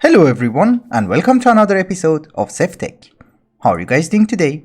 Hello everyone and welcome to another episode of SevTech. How are you guys doing today?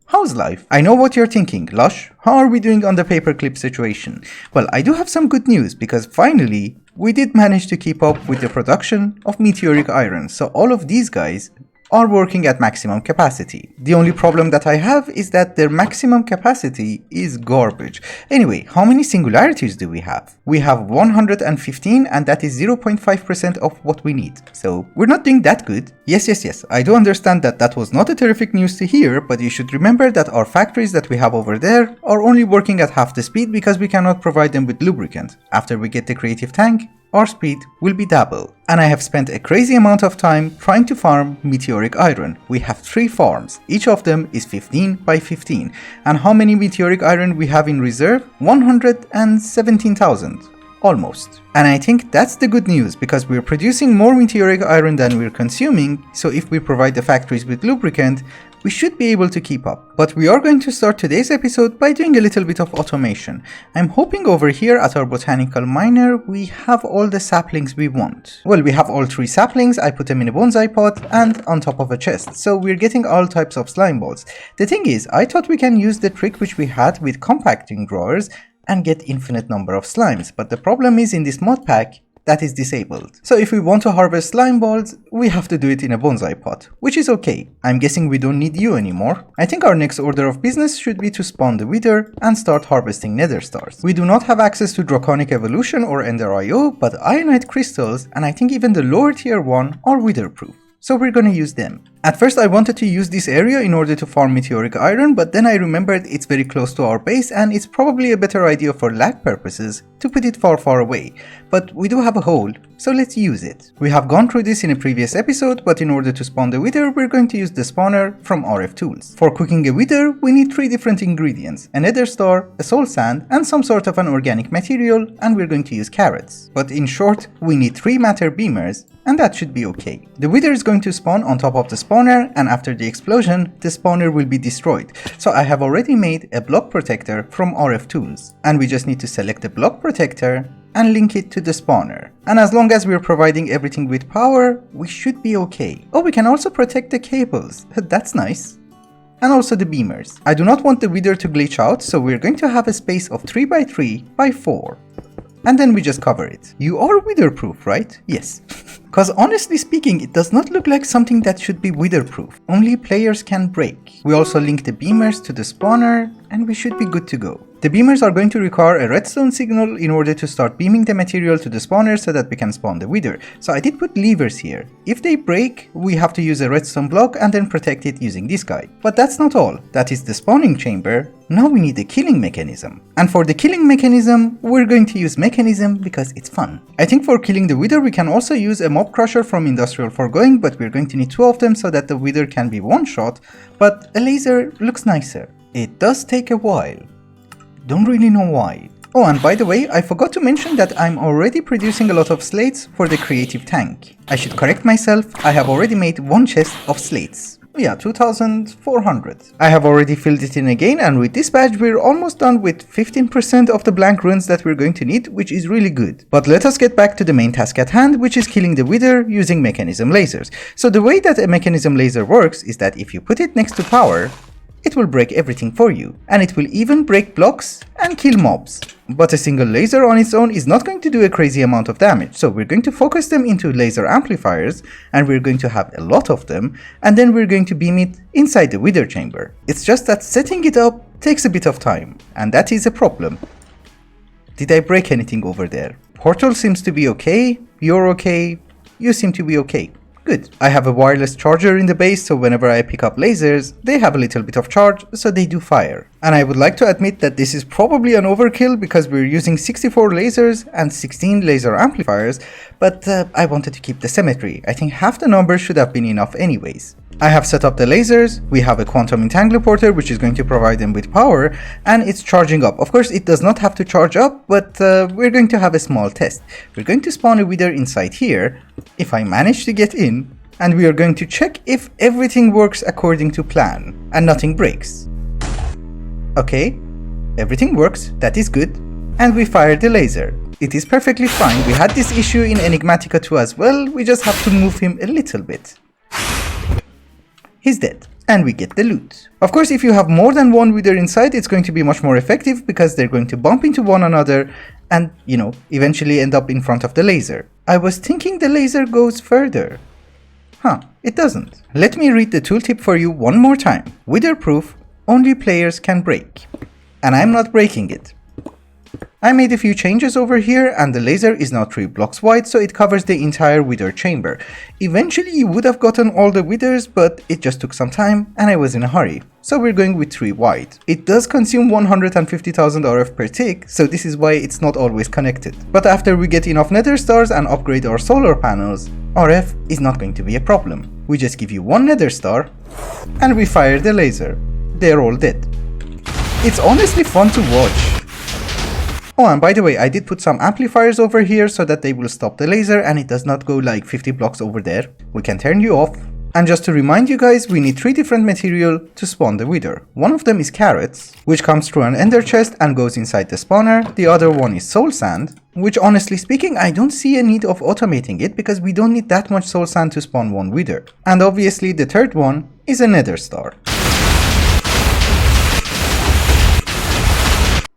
How's life? I know what you're thinking, Lash, how are we doing on the paperclip situation? Well, I do have some good news because finally we did manage to keep up with the production of meteoric iron, so all of these guys are working at maximum capacity. The only problem that I have is that their maximum capacity is garbage. Anyway, how many singularities do we have? We have 115 and that is 0.5% of what we need. So we're not doing that good. Yes, I do understand that that was not a terrific news to hear, but you should remember that our factories that we have over there are only working at half the speed because we cannot provide them with lubricant. After we get the creative tank, our speed will be double. And I have spent a crazy amount of time trying to farm meteoric iron. We have 3 farms, each of them is 15 by 15. And how many meteoric iron we have in reserve? 117,000. Almost. And I think that's the good news because we're producing more meteoric iron than we're consuming, so if we provide the factories with lubricant, we should be able to keep up. But we are going to start today's episode by doing a little bit of automation. I'm hoping over here at our Botanical Miner we have all the saplings we want. Well, we have all 3 saplings, I put them in a bonsai pot and on top of a chest, so we're getting all types of slime balls. The thing is, I thought we can use the trick which we had with compacting drawers and get infinite number of slimes, but the problem is in this mod pack that is disabled. So if we want to harvest slime balls, we have to do it in a bonsai pot, which is okay. I'm guessing we don't need you anymore. I think our next order of business should be to spawn the wither and start harvesting nether stars. We do not have access to draconic evolution or ender IO, but ironite crystals and I think even the lower tier one are wither proof. So we're gonna use them. At first I wanted to use this area in order to farm meteoric iron, but then I remembered it's very close to our base and it's probably a better idea for lag purposes to put it far away. But we do have a hole, so let's use it. We have gone through this in a previous episode, but in order to spawn the wither, we're going to use the spawner from RF Tools. For cooking a wither, we need 3 different ingredients, a nether star, a soul sand, and some sort of an organic material, and we're going to use carrots. But in short, we need 3 matter beamers, and that should be okay. The wither is going to spawn on top of the spawner, and after the explosion, the spawner will be destroyed. So I have already made a block protector from RF Tools, and we just need to select the block protector and link it to the spawner. And as long as we're providing everything with power, we should be okay. Oh, we can also protect the cables. That's nice. And also the beamers. I do not want the wither to glitch out, so we're going to have a space of 3 by 3 by 4. And then we just cover it. You are wither-proof, right? Yes. Cause honestly speaking, it does not look like something that should be wither-proof. Only players can break. We also link the beamers to the spawner and we should be good to go. The beamers are going to require a redstone signal in order to start beaming the material to the spawner so that we can spawn the wither. So I did put levers here. If they break, we have to use a redstone block and then protect it using this guy. But that's not all. That is the spawning chamber. Now we need a killing mechanism. And for the killing mechanism, we're going to use mechanism because it's fun. I think for killing the wither we can also use a mob crusher from Industrial Foregoing, but we're going to need 2 of them so that the wither can be one shot, but a laser looks nicer. It does take a while. Don't really know why. Oh, and by the way, I forgot to mention that I'm already producing a lot of slates for the creative tank. I should correct myself, I have already made 1 chest of slates. Yeah, 2,400. I have already filled it in again, and with this badge we're almost done with 15% of the blank runes that we're going to need, which is really good. But let us get back to the main task at hand, which is killing the wither using mechanism lasers. So the way that a mechanism laser works is that if you put it next to power, it will break everything for you, and it will even break blocks and kill mobs. But a single laser on its own is not going to do a crazy amount of damage, so we're going to focus them into laser amplifiers, and we're going to have a lot of them, and then we're going to beam it inside the wither chamber. It's just that setting it up takes a bit of time, and that is a problem. Did I break anything over there? Portal seems to be okay, you're okay, you seem to be okay. Good. I have a wireless charger in the base, so whenever I pick up lasers, they have a little bit of charge, so they do fire. And I would like to admit that this is probably an overkill because we're using 64 lasers and 16 laser amplifiers, but I wanted to keep the symmetry. I think half the number should have been enough anyways. I have set up the lasers, we have a quantum entangleporter which is going to provide them with power, and it's charging up. Of course it does not have to charge up, but we're going to have a small test. We're going to spawn a wither inside here, if I manage to get in, and we are going to check if everything works according to plan and nothing breaks. Okay, everything works, that is good, and we fire the laser. It is perfectly fine. We had this issue in Enigmatica 2 as well. We just have to move him a little bit. He's dead. And we get the loot. Of course, if you have more than one wither inside, it's going to be much more effective because they're going to bump into one another and, eventually end up in front of the laser. I was thinking the laser goes further. Huh, it doesn't. Let me read the tooltip for you one more time. Wither proof, only players can break. And I'm not breaking it. I made a few changes over here and the laser is now 3 blocks wide, so it covers the entire wither chamber. Eventually you would have gotten all the withers, but it just took some time and I was in a hurry. So we're going with 3 wide. It does consume 150,000 RF per tick, so this is why it's not always connected. But after we get enough nether stars and upgrade our solar panels, RF is not going to be a problem. We just give you 1 nether star and we fire the laser. They're all dead. It's honestly fun to watch. Oh, and by the way, I did put some amplifiers over here so that they will stop the laser and it does not go like 50 blocks over there. We can turn you off. And just to remind you guys, we need 3 different material to spawn the wither. One of them is carrots, which comes through an ender chest and goes inside the spawner. The other one is soul sand, which honestly speaking, I don't see a need of automating it because we don't need that much soul sand to spawn 1 wither. And obviously the third one is a nether star.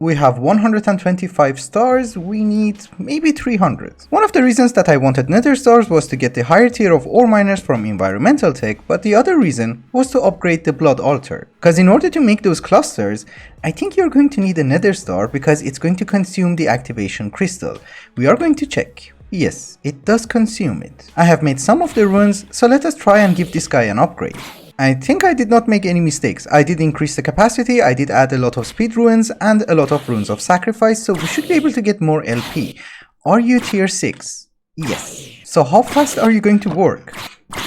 We have 125 stars, we need maybe 300. One of the reasons that I wanted nether stars was to get the higher tier of ore miners from environmental tech, but the other reason was to upgrade the blood altar. Cause in order to make those clusters, I think you're going to need a nether star because it's going to consume the activation crystal. We are going to check. Yes, it does consume it. I have made some of the runes, so let us try and give this guy an upgrade. I think I did not make any mistakes. I did increase the capacity, I did add a lot of speed runes and a lot of runes of sacrifice, so we should be able to get more LP. Are you tier 6? Yes. So how fast are you going to work?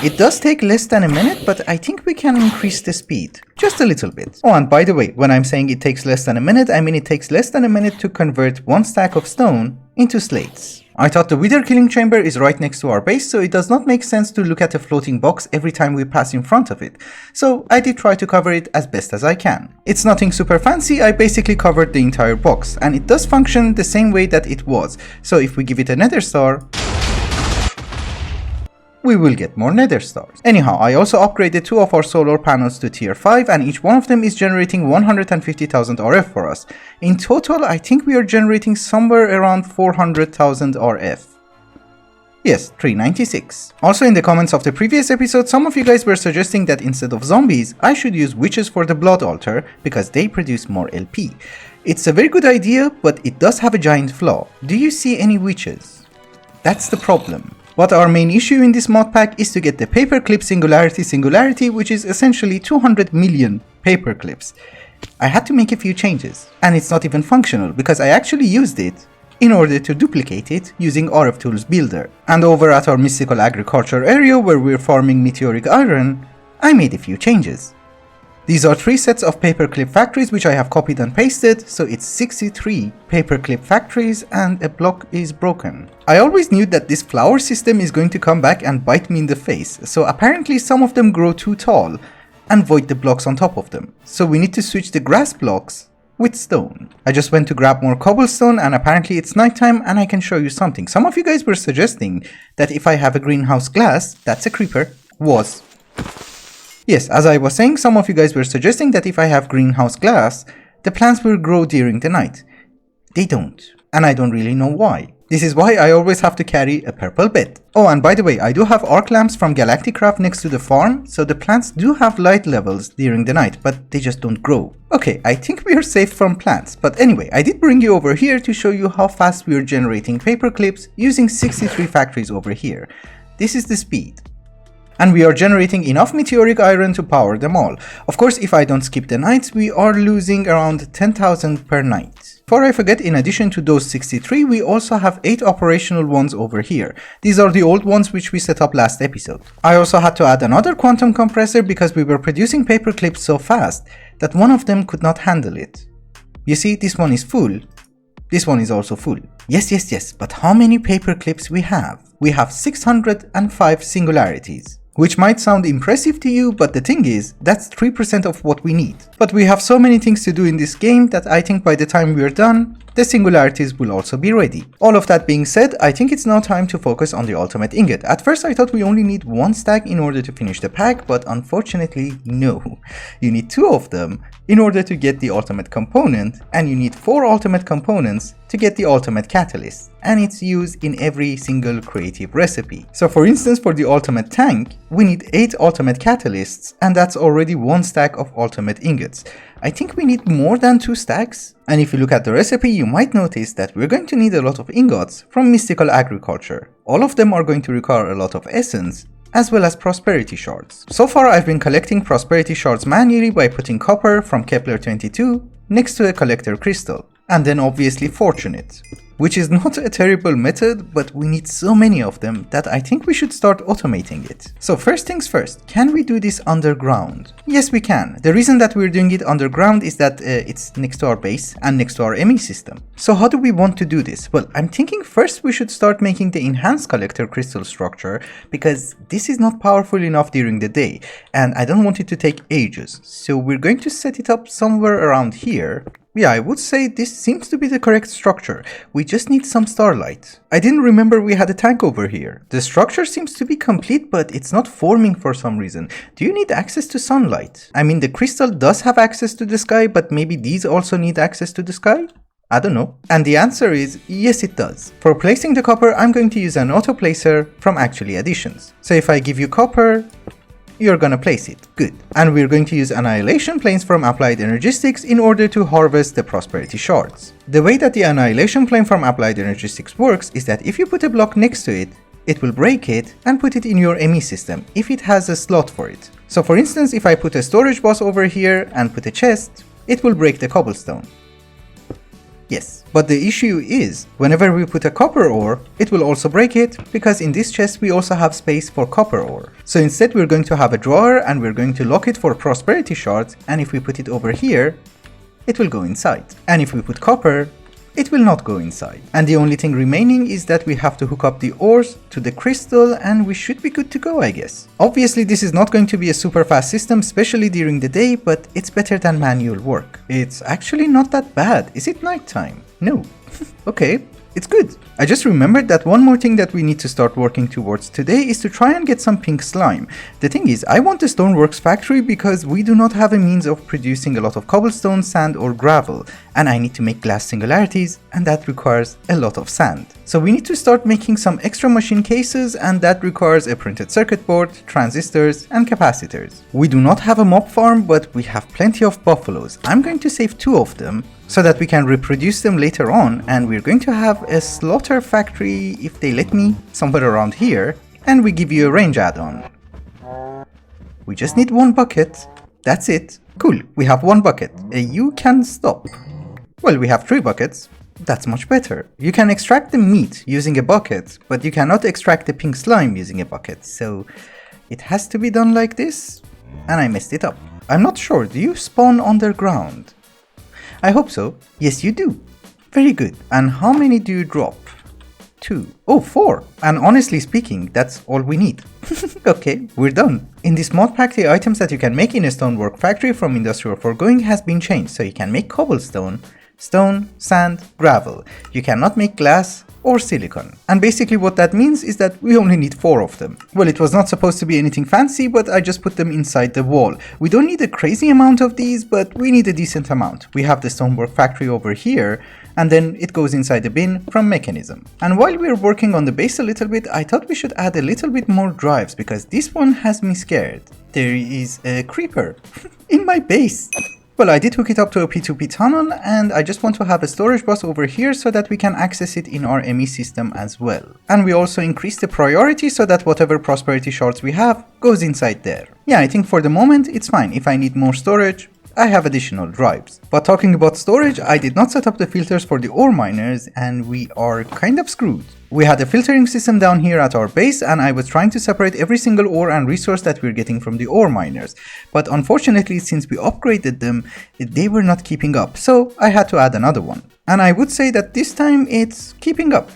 It does take less than a minute, but I think we can increase the speed. Just a little bit. Oh, and by the way, when I'm saying it takes less than a minute, I mean it takes less than a minute to convert 1 stack of stone into slates. I thought the wither killing chamber is right next to our base, so it does not make sense to look at a floating box every time we pass in front of it. So I did try to cover it as best as I can. It's nothing super fancy, I basically covered the entire box, and it does function the same way that it was. So if we give it a nether star, we will get more nether stars. Anyhow, I also upgraded 2 of our solar panels to tier 5 and each one of them is generating 150,000 RF for us. In total, I think we are generating somewhere around 400,000 RF. Yes, 396. Also in the comments of the previous episode, some of you guys were suggesting that instead of zombies, I should use witches for the blood altar because they produce more LP. It's a very good idea, but it does have a giant flaw. Do you see any witches? That's the problem. But our main issue in this mod pack is to get the Paperclip Singularity, which is essentially 200 million paperclips. I had to make a few changes, and it's not even functional because I actually used it in order to duplicate it using RF Tools Builder. And over at our mystical agriculture area where we're farming meteoric iron, I made a few changes. These are 3 sets of paperclip factories which I have copied and pasted, so it's 63 paperclip factories and a block is broken. I always knew that this flower system is going to come back and bite me in the face, so apparently some of them grow too tall and void the blocks on top of them. So we need to switch the grass blocks with stone. I just went to grab more cobblestone and apparently it's nighttime and I can show you something. Some of you guys were suggesting that if I have a greenhouse glass, that's a creeper, Yes, as I was saying, some of you guys were suggesting that if I have greenhouse glass, the plants will grow during the night. They don't, and I don't really know why. This is why I always have to carry a purple bed. Oh, and by the way, I do have arc lamps from Galacticraft next to the farm, so the plants do have light levels during the night, but they just don't grow. Okay, I think we are safe from plants, but anyway, I did bring you over here to show you how fast we are generating paperclips using 63 factories over here. This is the speed. And we are generating enough meteoric iron to power them all. Of course, if I don't skip the nights, we are losing around 10,000 per night. Before I forget, in addition to those 63, we also have 8 operational ones over here. These are the old ones which we set up last episode. I also had to add another quantum compressor because we were producing paperclips so fast that one of them could not handle it. You see, this one is full. This one is also full. Yes, but how many paperclips we have? We have 605 singularities. which might sound impressive to you, but the thing is, that's 3% of what we need. But we have so many things to do in this game that I think by the time we're done, the singularities will also be ready. All of that being said, I think it's now time to focus on the ultimate ingot. At first I thought we only need 1 stack in order to finish the pack, but unfortunately no. You need 2 of them in order to get the ultimate component, and you need 4 ultimate components to get the ultimate catalyst, and it's used in every single creative recipe. So for instance, for the ultimate tank, we need 8 ultimate catalysts, and that's already 1 stack of ultimate ingots. I think we need more than 2 stacks. And if you look at the recipe, you might notice that we're going to need a lot of ingots from mystical agriculture. All of them are going to require a lot of essence, as well as prosperity shards. So far I've been collecting prosperity shards manually by putting copper from Ep23 next to a collector crystal, and then obviously fortunate, which is not a terrible method, but we need so many of them that I think we should start automating it. So first things first, can we do this underground? Yes, we can. The reason that we're doing it underground is that it's next to our base and next to our ME system. So how do we want to do this? Well, I'm thinking first we should start making the enhanced collector crystal structure, because this is not powerful enough during the day and I don't want it to take ages. So we're going to set it up somewhere around here. Yeah, I would say this seems to be the correct structure. We just need some starlight. I didn't remember we had a tank over here. The structure seems to be complete, but it's not forming for some reason. Do you need access to sunlight? I mean, the crystal does have access to the sky, but maybe these also need access to the sky? I don't know. And the answer is yes, it does. For placing the copper, I'm going to use an auto placer from Actually Additions. So if I give you copper, you're gonna place it. Good. And we're going to use annihilation planes from Applied Energistics in order to harvest the prosperity shards. The way that the annihilation plane from Applied Energistics works is that if you put a block next to it, it will break it and put it in your ME system if it has a slot for it. So for instance, if I put a storage box over here and put a chest, it will break the cobblestone. Yes, but the issue is, whenever we put a copper ore, it will also break it, because in this chest we also have space for copper ore. So instead we're going to have a drawer and we're going to lock it for prosperity shards, and if we put it over here, it will go inside. And if we put copper, it will not go inside. And the only thing remaining is that we have to hook up the ores to the crystal and we should be good to go, I guess. Obviously this is not going to be a super fast system, especially during the day, but it's better than manual work. It's actually not that bad. Is it nighttime? No. Okay. It's good. I just remembered that one more thing that we need to start working towards today is to try and get some pink slime. The thing is, I want the Stonework Factory because we do not have a means of producing a lot of cobblestone, sand or gravel, and I need to make glass singularities, and that requires a lot of sand. So we need to start making some extra machine cases, and that requires a printed circuit board, transistors and capacitors. We do not have a mob farm, but we have plenty of buffaloes. I'm going to save 2 of them so that we can reproduce them later on, and we're going to have a slaughter factory, if they let me, somewhere around here, and we give you a range add-on. We just need 1 bucket. That's it. Cool, we have 1 bucket. You can stop. Well, we have 3 buckets. That's much better. You can extract the meat using a bucket, but you cannot extract the pink slime using a bucket, so it has to be done like this, and I messed it up. I'm not sure, do you spawn underground? I hope so. Yes, you do. Very good. And how many do you drop? 2. Oh, 4. And honestly speaking, that's all we need. Okay, we're done. In this mod pack, the items that you can make in a Stonework Factory from Industrial Foregoing has been changed, so you can make cobblestone, stone, sand, gravel. You cannot make glass or silicon. And basically what that means is that we only need 4 of them. Well, it was not supposed to be anything fancy, but I just put them inside the wall. We don't need a crazy amount of these, but we need a decent amount. We have the Stonework Factory over here, and then it goes inside the bin from mechanism. And while we're working on the base a little bit, I thought we should add a little bit more drives, because this one has me scared. There is a creeper in my base. Well, I did hook it up to a P2P tunnel, and I just want to have a storage bus over here so that we can access it in our ME system as well. And we also increase the priority so that whatever prosperity shards we have goes inside there. Yeah, I think for the moment it's fine. If I need more storage, I have additional drives. But talking about storage, I did not set up the filters for the ore miners, and we are kind of screwed. We had a filtering system down here at our base, and I was trying to separate every single ore and resource that we're getting from the ore miners. But unfortunately, since we upgraded them, they were not keeping up, so I had to add another one. And I would say that this time it's keeping up.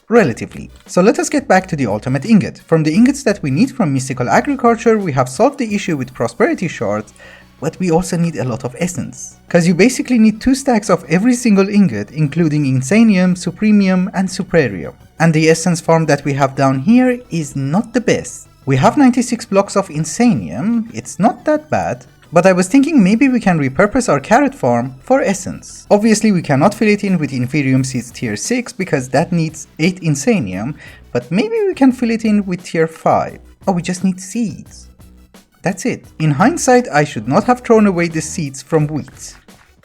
relatively. So let us get back to the ultimate ingot. From the ingots that we need from mystical agriculture, we have solved the issue with prosperity shards, but we also need a lot of essence. Cause you basically need 2 stacks of every single ingot, including insanium, supremium, and suprarium. And the essence farm that we have down here is not the best. We have 96 blocks of insanium, it's not that bad, but I was thinking maybe we can repurpose our carrot farm for essence. Obviously we cannot fill it in with inferium seeds tier 6 because that needs 8 insanium, but maybe we can fill it in with tier 5. Oh, we just need seeds. That's it. In hindsight, I should not have thrown away the seeds from wheat.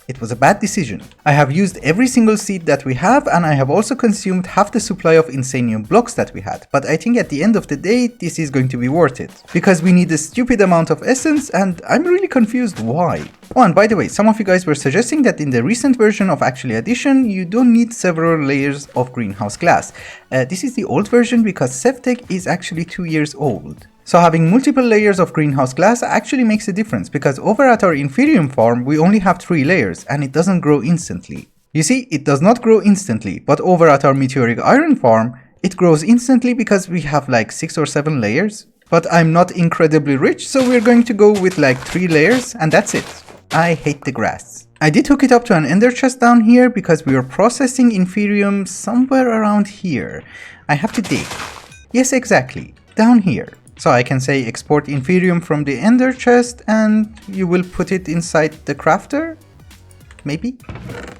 It was a bad decision. I have used every single seed that we have, and I have also consumed half the supply of insanium blocks that we had, but I think at the end of the day this is going to be worth it. Because we need a stupid amount of essence and I'm really confused why. Oh, and by the way, some of you guys were suggesting that in the recent version of Actually Addition you don't need several layers of greenhouse glass. This is the old version because SevTech is actually 2 years old. So having multiple layers of greenhouse glass actually makes a difference because over at our inferium farm we only have 3 layers and it doesn't grow instantly. You see, it does not grow instantly, but over at our meteoric iron farm it grows instantly because we have like 6 or 7 layers. But I'm not incredibly rich, so we're going to go with like 3 layers and that's it. I hate the grass. I did hook it up to an ender chest down here because we are processing inferium somewhere around here. I have to dig. Yes, exactly, down here. So I can say export inferium from the ender chest and you will put it inside the crafter? Maybe?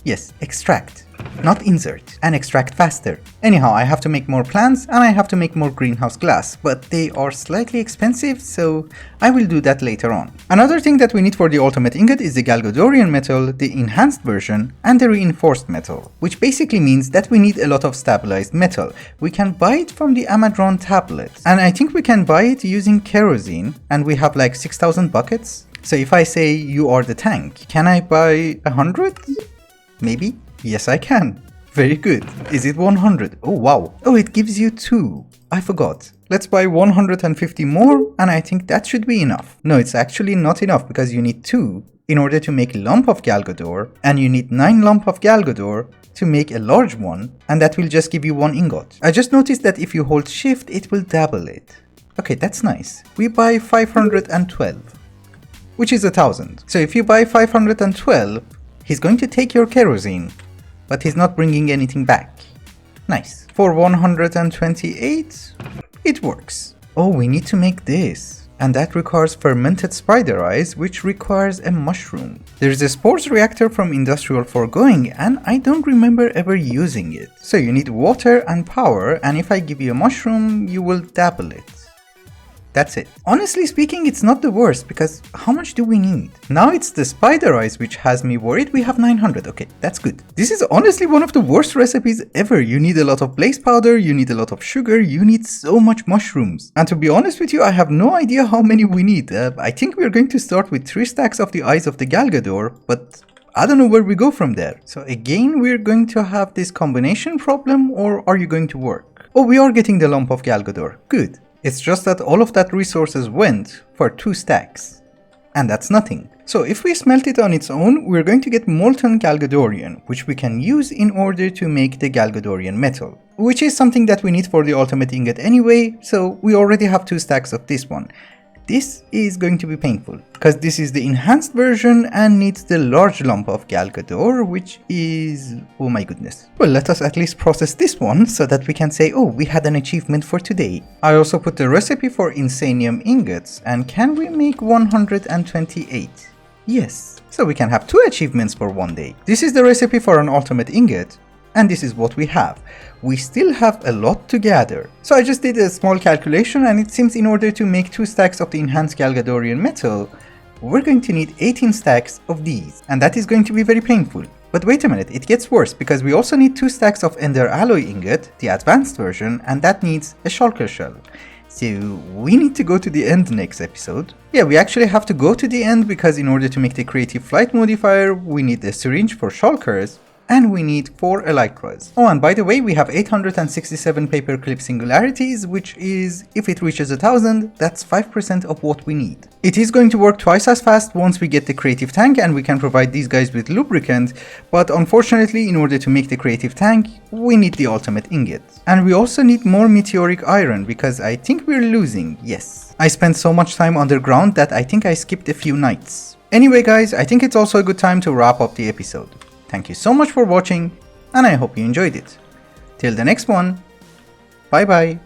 Yes, extract, not insert, and extract faster. Anyhow, I have to make more plants and I have to make more greenhouse glass, but they are slightly expensive, so I will do that later on. Another thing that we need for the ultimate ingot is the Galagadorian metal, the enhanced version, and the reinforced metal, which basically means that we need a lot of stabilized metal. We can buy it from the Amadron tablet, and I think we can buy it using kerosene, and we have like 6,000 buckets. So if I say you are the tank, can I buy 100? Maybe? Yes, I can. Very good. Is it 100? Oh, wow. Oh, it gives you 2. I forgot. Let's buy 150 more, and I think that should be enough. No, it's actually not enough because you need 2 in order to make a lump of Galagador, and you need 9 lump of Galagador to make a large one, and that will just give you 1 ingot. I just noticed that if you hold shift, it will double it. Okay, that's nice. We buy 512. Which is 1,000. So if you buy 512, he's going to take your kerosene, but he's not bringing anything back. Nice. For 128, it works. Oh, we need to make this. And that requires fermented spider eyes, which requires a mushroom. There's a spores reactor from Industrial Foregoing, and I don't remember ever using it. So you need water and power, and if I give you a mushroom, you will dabble it. That's it. Honestly speaking, it's not the worst because how much do we need? Now it's the spider eyes which has me worried. We have 900. Okay, that's good. This is honestly one of the worst recipes ever. You need a lot of blaze powder, you need a lot of sugar, you need so much mushrooms. And to be honest with you, I have no idea how many we need. I think we're going to start with 3 stacks of the eyes of the Galagador, but I don't know where we go from there. So again, we're going to have this combination problem, or are you going to work? Oh, we are getting the lump of Galagador. Good. It's just that all of that resources went for 2 stacks. And that's nothing. So if we smelt it on its own, we're going to get molten Galagadorian, which we can use in order to make the Galagadorian metal. Which is something that we need for the ultimate ingot anyway, so we already have 2 stacks of this one. This is going to be painful, because this is the enhanced version and needs the large lump of Galagador, which is... oh my goodness. Well, let us at least process this one, so that we can say, oh, we had an achievement for today. I also put the recipe for insanium ingots, and can we make 128? Yes. So we can have 2 achievements for one day. This is the recipe for an ultimate ingot, and this is what we have. We still have a lot to gather. So I just did a small calculation, and it seems in order to make 2 stacks of the enhanced Galagadorian metal, we're going to need 18 stacks of these, and that is going to be very painful. But wait a minute, it gets worse, because we also need 2 stacks of Ender Alloy Ingot, the advanced version, and that needs a shulker shell. So we need to go to the end next episode. Yeah, we actually have to go to the end, because in order to make the creative flight modifier, we need a syringe for shulkers, and we need 4 Elytras. Oh, and by the way, we have 867 Paperclip Singularities, which is, if it reaches 1000, that's 5% of what we need. It is going to work twice as fast once we get the creative tank and we can provide these guys with lubricant, but unfortunately, in order to make the creative tank, we need the ultimate ingot. And we also need more meteoric iron, because I think we're losing, yes. I spent so much time underground that I think I skipped a few nights. Anyway guys, I think it's also a good time to wrap up the episode. Thank you so much for watching, and I hope you enjoyed it. Till the next one, bye bye.